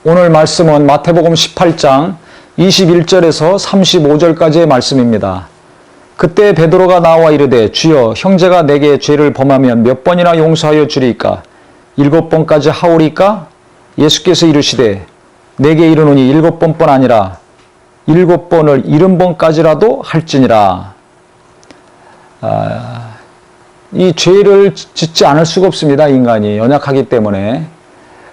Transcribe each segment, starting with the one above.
오늘 말씀은 마태복음 18장 21절에서 35절까지의 말씀입니다. 그때 베드로가 나와 이르되 주여 형제가 내게 죄를 범하면 몇 번이나 용서하여 주리이까 7번까지 하오리까? 예수께서 이르시되 내게 이르노니 7번뿐 아니라 7번을 70번까지라도 할지니라. 이 죄를 짓지 않을 수가 없습니다. 인간이 연약하기 때문에.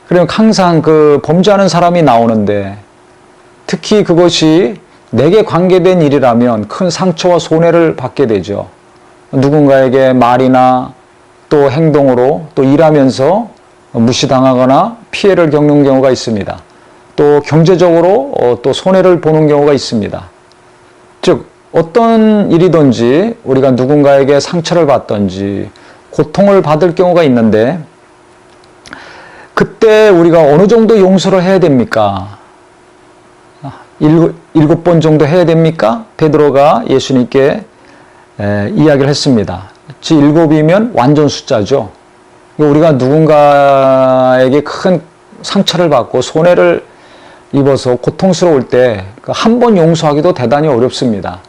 그러면 항상 그 범죄하는 사람이 나오는데 특히 그것이 내게 관계된 일이라면 큰 상처와 손해를 받게 되죠. 누군가에게 말이나 또 행동으로 또 일하면서 무시당하거나 피해를 겪는 경우가 있습니다. 또 경제적으로 또 손해를 보는 경우가 있습니다. 즉 어떤 일이든지 우리가 누군가에게 상처를 받든지 고통을 받을 경우가 있는데 그때 우리가 어느 정도 용서를 해야 됩니까? 7번 정도 해야 됩니까? 베드로가 예수님께 이야기를 했습니다. 7이면 완전 숫자죠. 우리가 누군가에게 큰 상처를 받고 손해를 입어서 고통스러울 때 한 번 용서하기도 대단히 어렵습니다.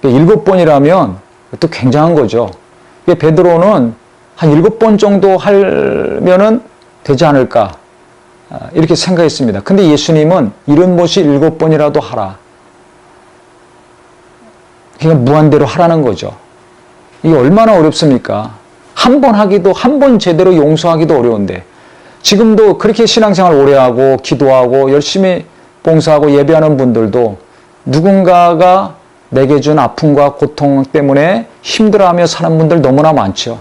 7번이라면 또 굉장한 거죠. 베드로는 한 7번 정도 하면은 되지 않을까 이렇게 생각했습니다. 근데 예수님은 이런 것이 7번이라도 하라. 그러니까 무한대로 하라는 거죠. 이게 얼마나 어렵습니까? 한 번 하기도, 한 번 제대로 용서하기도 어려운데 지금도 그렇게 신앙생활 오래 하고 기도하고 열심히 봉사하고 예배하는 분들도 누군가가 내게 준 아픔과 고통 때문에 힘들어하며 사는 분들 너무나 많죠.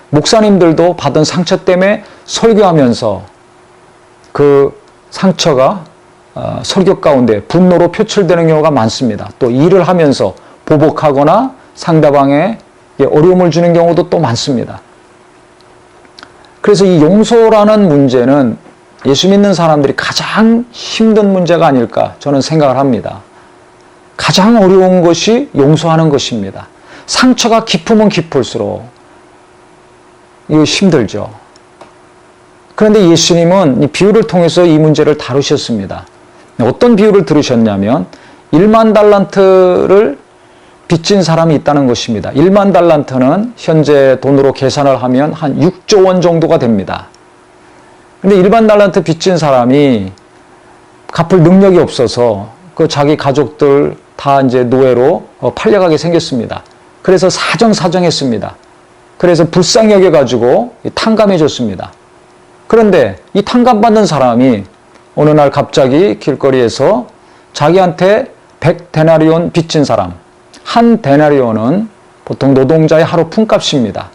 목사님들도 받은 상처 때문에 설교하면서 그 상처가 설교 가운데 분노로 표출되는 경우가 많습니다. 또 일을 하면서 보복하거나 상대방에 어려움을 주는 경우도 또 많습니다. 그래서 이 용서라는 문제는 예수 믿는 사람들이 가장 힘든 문제가 아닐까 저는 생각을 합니다. 가장 어려운 것이 용서하는 것입니다. 상처가 깊으면 깊을수록 이거 힘들죠. 그런데 예수님은 이 비유를 통해서 이 문제를 다루셨습니다. 어떤 비유를 들으셨냐면 1만 달란트를 빚진 사람이 있다는 것입니다. 1만 달란트는 현재 돈으로 계산을 하면 한 6조 원 정도가 됩니다. 근데 1만 달란트 빚진 사람이 갚을 능력이 없어서 그 자기 가족들 다 이제 노예로 팔려가게 생겼습니다. 그래서 사정했습니다. 그래서 불쌍히 여겨가지고 탕감해 줬습니다. 그런데 이 탕감받는 사람이 어느 날 갑자기 길거리에서 자기한테 100데나리온 빚진 사람, 한 데나리온은 보통 노동자의 하루 품값입니다.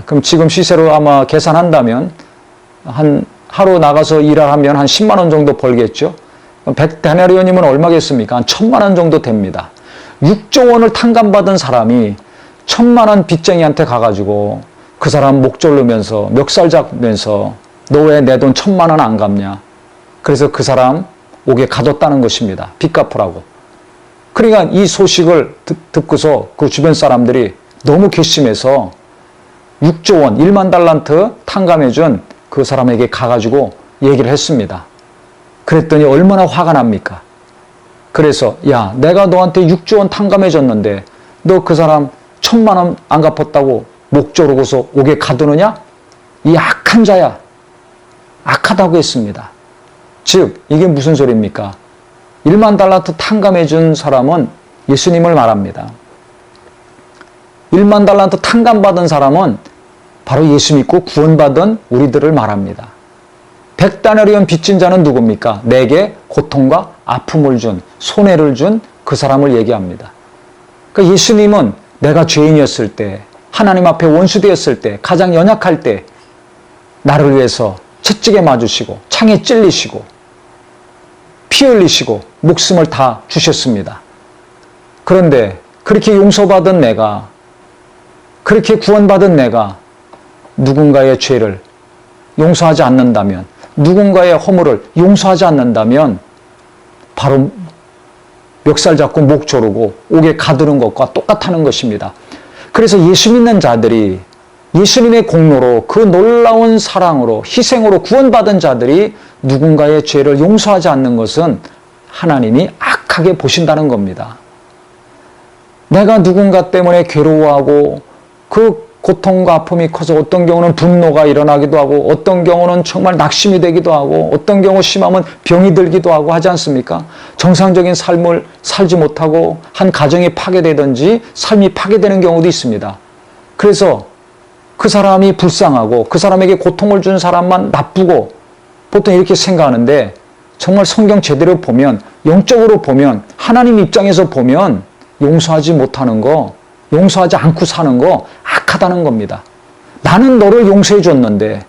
그럼 지금 시세로 아마 계산한다면 하루 나가서 일을 하면 한 10만 원 정도 벌겠죠. 100데나리온이면 얼마겠습니까? 한 1000만 원 정도 됩니다. 6조 원을 탕감받은 사람이 1000만 원 빚쟁이한테 가가지고 그 사람 목 졸르면서 멱살 잡으면서 너 왜 내 돈 1000만 원 안 갚냐? 그래서 그 사람 옥에 가뒀다는 것입니다. 빚 갚으라고. 그러니까 이 소식을 듣고서 그 주변 사람들이 너무 괘씸해서 6조 원, 1만 달란트 탕감해준 그 사람에게 가가지고 얘기를 했습니다. 그랬더니 얼마나 화가 납니까? 그래서 야, 내가 너한테 6조 원 탕감해줬는데 너 그 사람 1000만 원 안 갚았다고 목 조르고서 옥에 가두느냐? 이 악한 자야. 악하다고 했습니다. 즉 이게 무슨 소리입니까? 1만 달란트 탕감해준 사람은 예수님을 말합니다. 1만 달란트 탕감받은 사람은 바로 예수 믿고 구원받은 우리들을 말합니다. 100데나리온 빚진 자는 누굽니까? 내게 고통과 아픔을 준, 손해를 준 그 사람을 얘기합니다. 그러니까 예수님은 내가 죄인이었을 때, 하나님 앞에 원수되었을 때, 가장 연약할 때 나를 위해서 채찍에 맞으시고 창에 찔리시고 피 흘리시고 목숨을 다 주셨습니다. 그런데 그렇게 용서받은 내가, 그렇게 구원받은 내가 누군가의 죄를 용서하지 않는다면, 누군가의 허물을 용서하지 않는다면 바로 멱살 잡고 목 조르고 옥에 가두는 것과 똑같다는 것입니다. 그래서 예수 믿는 자들이 예수님의 공로로 그 놀라운 사랑으로 희생으로 구원받은 자들이 누군가의 죄를 용서하지 않는 것은 하나님이 악하게 보신다는 겁니다. 내가 누군가 때문에 괴로워하고 그 고통과 아픔이 커서 어떤 경우는 분노가 일어나기도 하고 어떤 경우는 정말 낙심이 되기도 하고 어떤 경우 심하면 병이 들기도 하고 하지 않습니까? 정상적인 삶을 살지 못하고 한 가정이 파괴되든지 삶이 파괴되는 경우도 있습니다. 그래서 그 사람이 불쌍하고 그 사람에게 고통을 준 사람만 나쁘고 보통 이렇게 생각하는데 정말 성경 제대로 보면 영적으로 보면 하나님 입장에서 보면 용서하지 못하는 거, 용서하지 않고 사는 거 악하다는 겁니다. 나는 너를 용서해 줬는데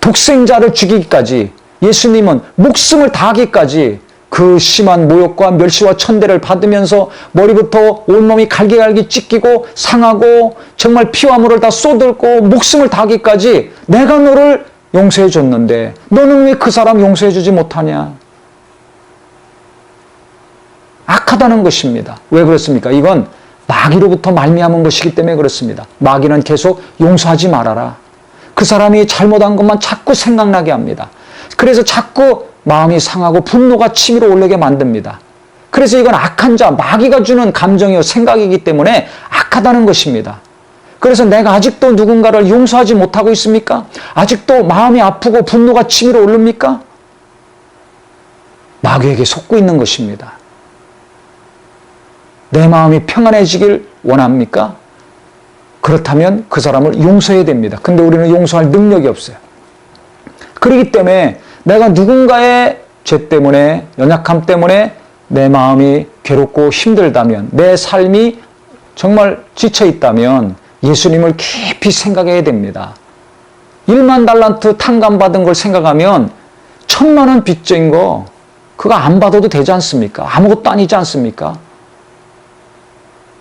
독생자를 죽이기까지 예수님은 목숨을 다하기까지 그 심한 모욕과 멸시와 천대를 받으면서 머리부터 온몸이 갈기갈기 찢기고 상하고 정말 피와 물을 다 쏟을고 목숨을 다하기까지 내가 너를 용서해 줬는데 너는 왜 그 사람 용서해 주지 못하냐? 악하다는 것입니다. 왜 그렇습니까? 이건 마귀로부터 말미암은 것이기 때문에 그렇습니다. 마귀는 계속 용서하지 말아라. 그 사람이 잘못한 것만 자꾸 생각나게 합니다. 그래서 자꾸 마음이 상하고 분노가 치밀어 오르게 만듭니다. 그래서 이건 악한 자, 마귀가 주는 감정이요 생각이기 때문에 악하다는 것입니다. 그래서 내가 아직도 누군가를 용서하지 못하고 있습니까? 아직도 마음이 아프고 분노가 치밀어 오릅니까? 마귀에게 속고 있는 것입니다. 내 마음이 평안해지길 원합니까? 그렇다면 그 사람을 용서해야 됩니다. 근데 우리는 용서할 능력이 없어요. 그렇기 때문에 내가 누군가의 죄 때문에, 연약함 때문에 내 마음이 괴롭고 힘들다면, 내 삶이 정말 지쳐있다면 예수님을 깊이 생각해야 됩니다. 1만 달란트 탕감받은 걸 생각하면 1,000만 원 빚진 거 그거 안 받아도 되지 않습니까? 아무것도 아니지 않습니까?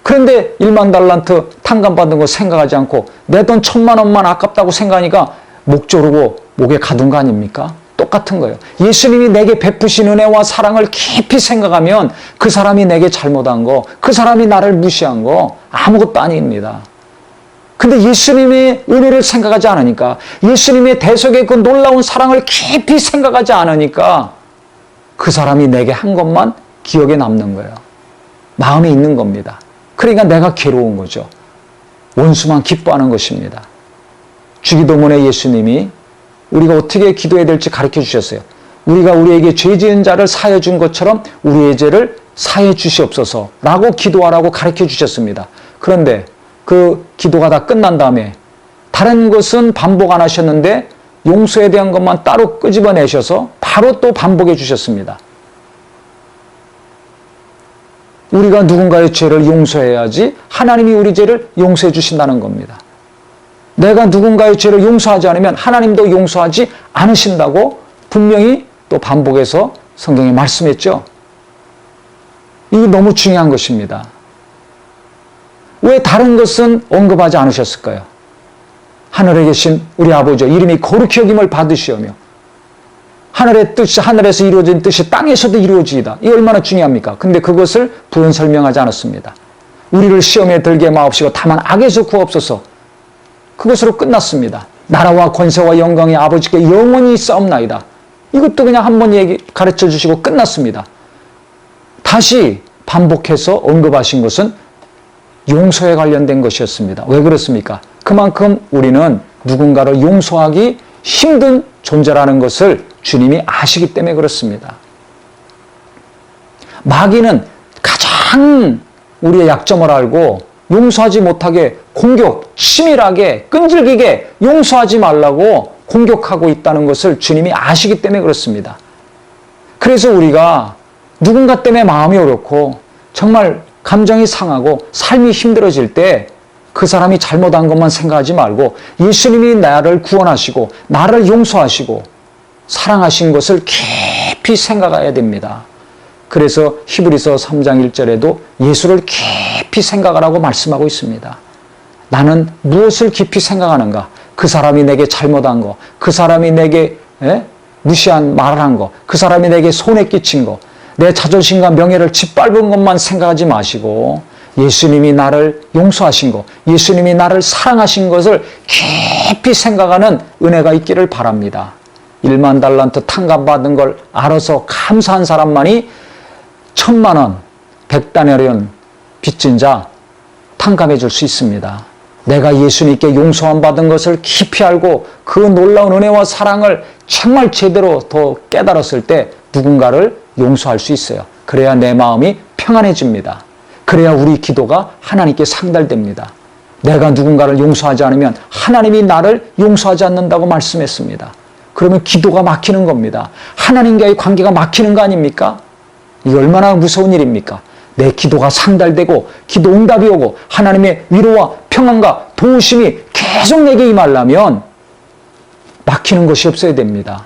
그런데 1만 달란트 탕감받은 거 생각하지 않고 내 돈 1,000만 원만 아깝다고 생각하니까 목 조르고 목에 가둔 거 아닙니까? 똑같은 거예요. 예수님이 내게 베푸신 은혜와 사랑을 깊이 생각하면 그 사람이 내게 잘못한 거, 그 사람이 나를 무시한 거 아무것도 아닙니다. 근데 예수님의 은혜를 생각하지 않으니까, 예수님의 대속의 그 놀라운 사랑을 깊이 생각하지 않으니까 그 사람이 내게 한 것만 기억에 남는 거예요. 마음에 있는 겁니다. 그러니까 내가 괴로운 거죠. 원수만 기뻐하는 것입니다. 주기도문에 예수님이 우리가 어떻게 기도해야 될지 가르쳐 주셨어요. 우리가 우리에게 죄 지은 자를 사해 준 것처럼 우리의 죄를 사해 주시옵소서 라고 기도하라고 가르쳐 주셨습니다. 그런데 그 기도가 다 끝난 다음에 다른 것은 반복 안 하셨는데 용서에 대한 것만 따로 끄집어내셔서 바로 또 반복해 주셨습니다. 우리가 누군가의 죄를 용서해야지 하나님이 우리 죄를 용서해 주신다는 겁니다. 내가 누군가의 죄를 용서하지 않으면 하나님도 용서하지 않으신다고 분명히 또 반복해서 성경에 말씀했죠. 이게 너무 중요한 것입니다. 왜 다른 것은 언급하지 않으셨을까요? 하늘에 계신 우리 아버지 이름이 거룩히 여김을 받으시오며 하늘의 뜻이 하늘에서 이루어진 뜻이 땅에서도 이루어지이다. 이게 얼마나 중요합니까? 근데 그것을 부연 설명하지 않았습니다. 우리를 시험에 들게 마옵시고 다만 악에서 구하옵소서. 그것으로 끝났습니다. 나라와 권세와 영광이 아버지께 영원히 싸움나이다. 이것도 그냥 한번 가르쳐 주시고 끝났습니다. 다시 반복해서 언급하신 것은 용서에 관련된 것이었습니다. 왜 그렇습니까? 그만큼 우리는 누군가를 용서하기 힘든 존재라는 것을 주님이 아시기 때문에 그렇습니다. 마귀는 가장 우리의 약점을 알고 용서하지 못하게 공격, 치밀하게, 끈질기게 용서하지 말라고 공격하고 있다는 것을 주님이 아시기 때문에 그렇습니다. 그래서 우리가 누군가 때문에 마음이 어렵고 정말 감정이 상하고 삶이 힘들어질 때 그 사람이 잘못한 것만 생각하지 말고 예수님이 나를 구원하시고 나를 용서하시고 사랑하신 것을 깊이 생각해야 됩니다. 그래서 히브리서 3장 1절에도 예수를 깊이 생각하라고 말씀하고 있습니다. 나는 무엇을 깊이 생각하는가? 그 사람이 내게 잘못한 거, 그 사람이 내게 무시한 말을 한 거, 그 사람이 내게 손해 끼친 거, 내 자존심과 명예를 짓밟은 것만 생각하지 마시고 예수님이 나를 용서하신 것, 예수님이 나를 사랑하신 것을 깊이 생각하는 은혜가 있기를 바랍니다. 1만 달란트 탕감받은 걸 알아서 감사한 사람만이 1000만 원, 100다나리온 빚진 자 탕감해 줄 수 있습니다. 내가 예수님께 용서함 받은 것을 깊이 알고 그 놀라운 은혜와 사랑을 정말 제대로 더 깨달았을 때 누군가를 용서할 수 있어요. 그래야 내 마음이 평안해집니다. 그래야 우리 기도가 하나님께 상달됩니다. 내가 누군가를 용서하지 않으면 하나님이 나를 용서하지 않는다고 말씀했습니다. 그러면 기도가 막히는 겁니다. 하나님과의 관계가 막히는 거 아닙니까? 이게 얼마나 무서운 일입니까? 내 기도가 상달되고 기도 응답이 오고 하나님의 위로와 평안과 도우심이 계속 내게 임하려면 막히는 것이 없어야 됩니다.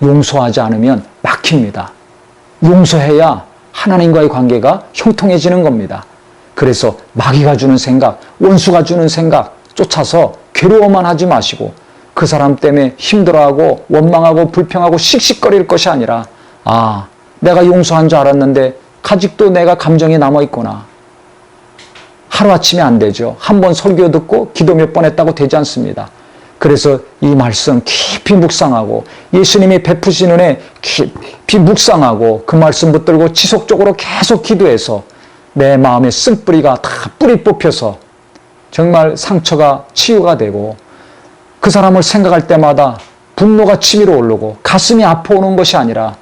용서하지 않으면 막힙니다. 용서해야 하나님과의 관계가 형통해지는 겁니다. 그래서 마귀가 주는 생각, 원수가 주는 생각 쫓아서 괴로워만 하지 마시고 그 사람 때문에 힘들어하고 원망하고 불평하고 씩씩거릴 것이 아니라 아, 내가 용서한 줄 알았는데 아직도 내가 감정이 남아있구나. 하루아침에 안 되죠. 한 번 설교 듣고 기도 몇 번 했다고 되지 않습니다. 그래서 이 말씀 깊이 묵상하고 예수님이 베푸신 은혜 깊이 묵상하고 그 말씀 붙들고 지속적으로 계속 기도해서 내 마음의 쓴뿌리가 다 뿌리 뽑혀서 정말 상처가 치유가 되고 그 사람을 생각할 때마다 분노가 치밀어 오르고 가슴이 아파오는 것이 아니라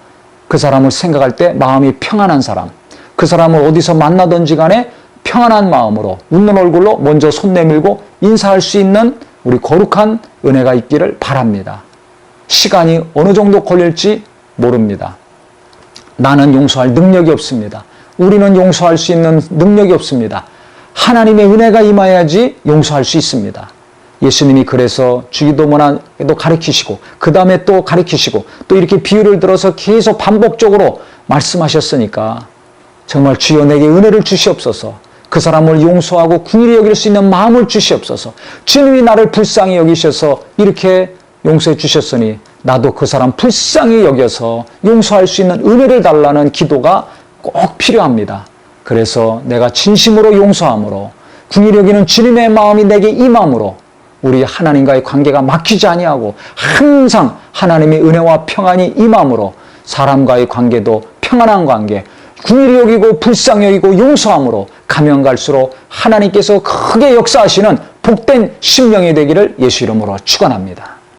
그 사람을 생각할 때 마음이 평안한 사람, 그 사람을 어디서 만나든지 간에 평안한 마음으로 웃는 얼굴로 먼저 손 내밀고 인사할 수 있는 우리 거룩한 은혜가 있기를 바랍니다. 시간이 어느 정도 걸릴지 모릅니다. 나는 용서할 능력이 없습니다. 우리는 용서할 수 있는 능력이 없습니다. 하나님의 은혜가 임해야지 용서할 수 있습니다. 예수님이 그래서 주기도문에도 가르치시고 그 다음에 또 가르치시고 또 이렇게 비유를 들어서 계속 반복적으로 말씀하셨으니까 정말 주여 내게 은혜를 주시옵소서. 그 사람을 용서하고 긍휼히 여길 수 있는 마음을 주시옵소서. 주님이 나를 불쌍히 여기셔서 이렇게 용서해 주셨으니 나도 그 사람 불쌍히 여겨서 용서할 수 있는 은혜를 달라는 기도가 꼭 필요합니다. 그래서 내가 진심으로 용서함으로 긍휼히 여기는 주님의 마음이 내게 임함으로 우리 하나님과의 관계가 막히지 아니하고 항상 하나님의 은혜와 평안이 임함으로 사람과의 관계도 평안한 관계, 긍휼히 여기고 불쌍히 여기고 용서함으로 가면 갈수록 하나님께서 크게 역사하시는 복된 심령이 되기를 예수 이름으로 축원합니다.